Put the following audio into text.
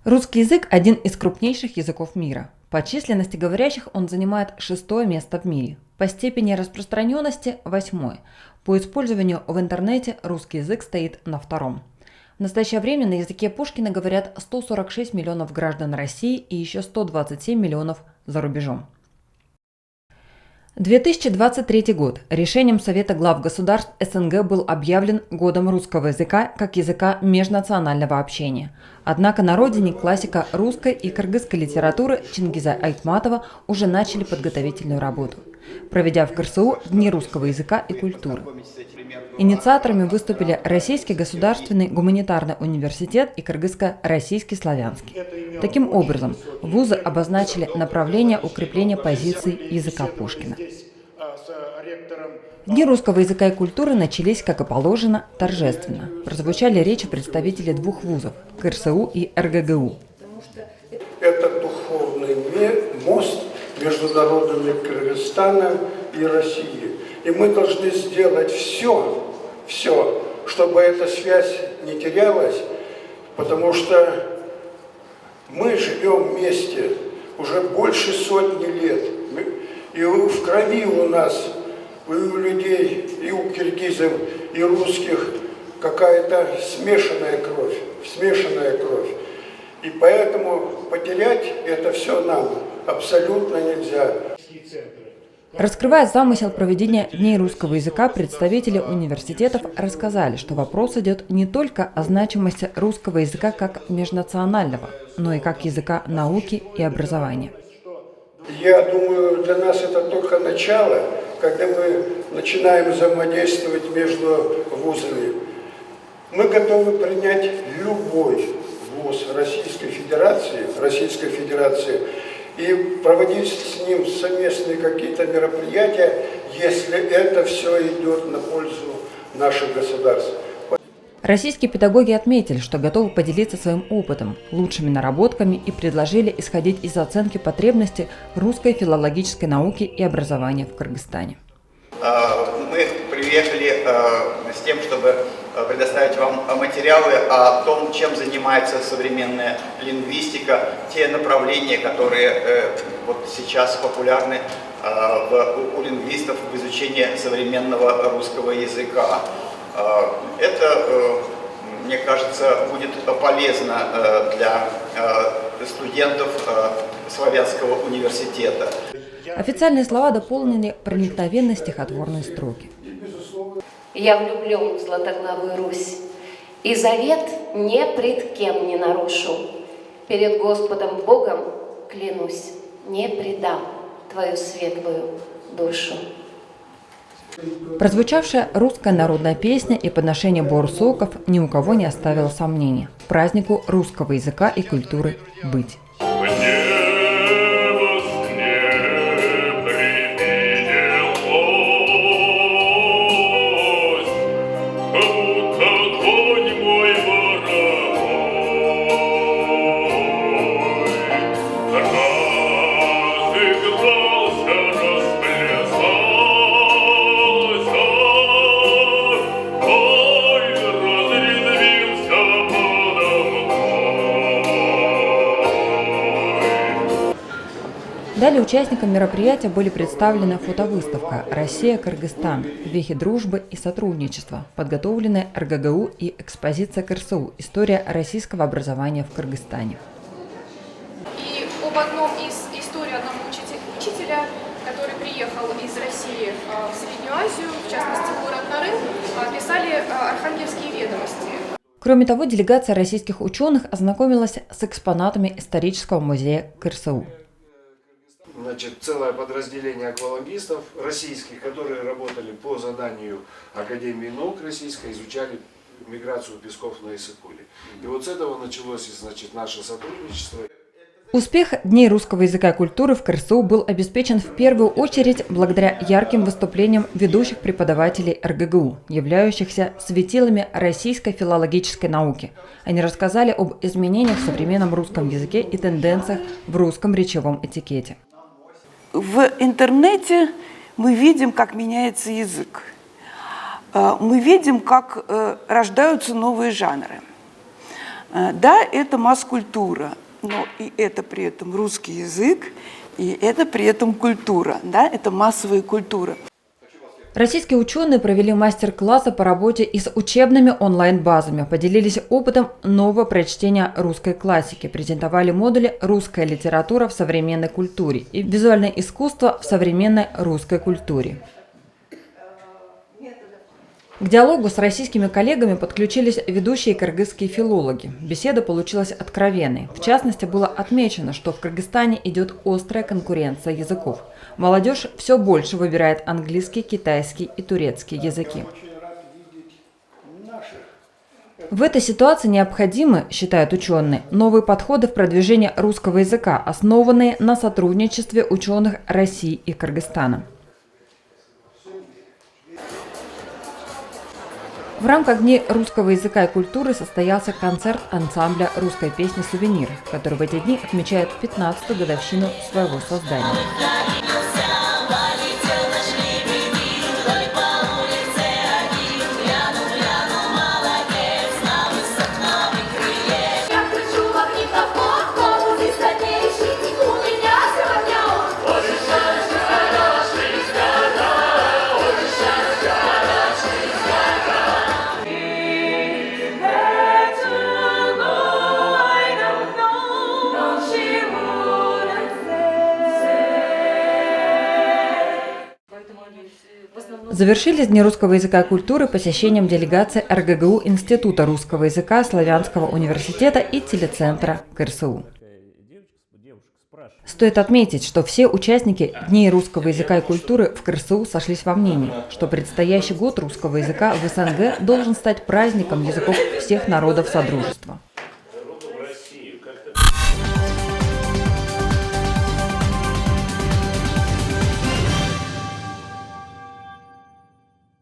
Русский язык – один из крупнейших языков мира. По численности говорящих он занимает 6-е место в мире. По степени распространенности – 8-е. По использованию в интернете русский язык стоит на 2-м. В настоящее время на языке Пушкина говорят 146 миллионов граждан России и еще 127 миллионов за рубежом. 2023 год. Решением Совета глав государств СНГ был объявлен годом русского языка как языка межнационального общения. Однако на родине классика русской и кыргызской литературы Чингиза Айтматова уже начали подготовительную работу, проведя в КРСУ Дни русского языка и культуры. Инициаторами выступили Российский государственный гуманитарный университет и Кыргызско-российский славянский. Таким образом, вузы обозначили направление укрепления позиций языка Пушкина. Дни русского языка и культуры начались, как и положено, торжественно. Прозвучали речи представителей 2 вузов – КРСУ и РГГУ. Это духовный мост между народами Кыргызстана и России. И мы должны сделать все, чтобы эта связь не терялась, потому что мы живем вместе уже больше сотни лет. И в крови у нас, и у людей, и у киргизов, и русских какая-то смешанная кровь. И поэтому потерять это все нам абсолютно нельзя. Раскрывая замысел проведения Дней русского языка, представители университетов рассказали, что вопрос идет не только о значимости русского языка как межнационального, но и как языка науки и образования. Я думаю, для нас это только начало, когда мы начинаем взаимодействовать между вузами. Мы готовы принять любой вуз Российской Федерации, и проводить с ним совместные какие-то мероприятия, если это все идет на пользу наших государств. Российские педагоги отметили, что готовы поделиться своим опытом, лучшими наработками и предложили исходить из оценки потребностей русской филологической науки и образования в Кыргызстане. Мы приехали с тем, чтобы предоставить вам материалы о том, чем занимается современная лингвистика, те направления, которые вот сейчас популярны у лингвистов в изучении современного русского языка. Это, мне кажется, будет полезно для студентов Славянского университета. Официальные слова дополнили проникновенной стихотворной строки. Я влюблен в златоглавую Русь, и завет ни пред кем не нарушу. Перед Господом Богом клянусь, не предам твою светлую душу. Прозвучавшая русская народная песня и подношение борсоков ни у кого не оставило сомнений. Празднику русского языка и культуры быть. Далее участникам мероприятия были представлены фотовыставка «Россия-Кыргызстан. Вехи дружбы и сотрудничества», подготовленная РГГУ, и экспозиция КРСУ «История российского образования в Кыргызстане». И об одном из историй одного учителя, который приехал из России в Среднюю Азию, в частности в город Нарын, писали архангельские ведомости. Кроме того, делегация российских ученых ознакомилась с экспонатами исторического музея КРСУ. Значит, целое подразделение аквалангистов российских, которые работали по заданию Академии наук российской, изучали миграцию песков на Иссык-Куле. И вот с этого началось, значит, наше сотрудничество. Успех Дней русского языка и культуры в КРСУ был обеспечен в первую очередь благодаря ярким выступлениям ведущих преподавателей РГГУ, являющихся светилами российской филологической науки. Они рассказали об изменениях в современном русском языке и тенденциях в русском речевом этикете. В интернете мы видим, как меняется язык. Мы видим, как рождаются новые жанры. Да, это масс-культура, но и это при этом русский язык, и это при этом культура, да, это массовая культура. Российские ученые провели мастер-классы по работе и с учебными онлайн-базами, поделились опытом нового прочтения русской классики, презентовали модули «Русская литература в современной культуре» и «Визуальное искусство в современной русской культуре». К диалогу с российскими коллегами подключились ведущие кыргызские филологи. Беседа получилась откровенной. В частности, было отмечено, что в Кыргызстане идет острая конкуренция языков. Молодежь все больше выбирает английский, китайский и турецкий языки. В этой ситуации необходимы, считают ученые, новые подходы в продвижении русского языка, основанные на сотрудничестве ученых России и Кыргызстана. В рамках Дней русского языка и культуры состоялся концерт ансамбля русской песни «Сувенир», который в эти дни отмечает 15-ю годовщину своего создания. Завершились Дни русского языка и культуры посещением делегации РГГУ Института русского языка Славянского университета и телецентра КРСУ. Стоит отметить, что все участники Дней русского языка и культуры в КРСУ сошлись во мнении, что предстоящий год русского языка в СНГ должен стать праздником языков всех народов Содружества.